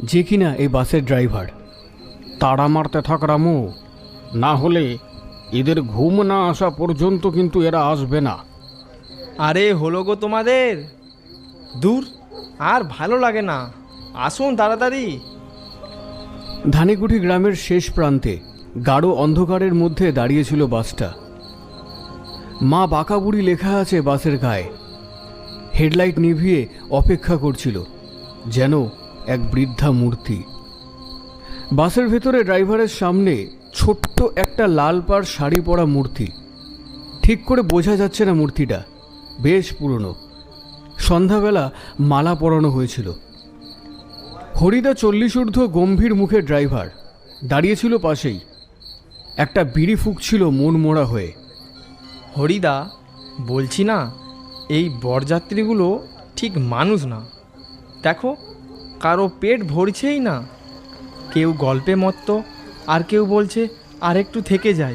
যে কিনা এই বাসের ড্রাইভার। তাড়া মারতে থাক রামু, না হলে এদের ঘুম না আসা পর্যন্ত কিন্তু এরা আসবে না। আরে হলো গো তোমাদের, দূর আর ভালো লাগে না, আসুন তাড়াতাড়ি। ধানিকুঠি গ্রামের শেষ প্রান্তে গাঢ় অন্ধকারের মধ্যে দাঁড়িয়েছিল বাসটা। মা বাঁকাবুড়ি লেখা আছে বাসের গায়ে। হেডলাইট নিভিয়ে অপেক্ষা করছিল, যেন এক বৃদ্ধা মূর্তি। বাসের ভেতরে ড্রাইভারের সামনে ছোট্ট একটা লাল পাড় শাড়ি পরা মূর্তি। ঠিক করে বোঝা যাচ্ছে না মূর্তিটা, বেশ পুরনো। সন্ধ্যাবেলা মালা পরানো হয়েছিল। হরিদা 40 ঊর্ধ্ব গম্ভীর মুখের ড্রাইভার দাঁড়িয়েছিল পাশেই। একটা বিড়ি ফুঁকছিল মন মোড়া হয়ে। হরিদা, বলছি না এই বরযাত্রীগুলো ঠিক মানুষ না। দেখো, কারো পেট ভরছেই না, কেউ গল্পে মত্ত, আর কেউ বলছে আর একটু থেকে যায়।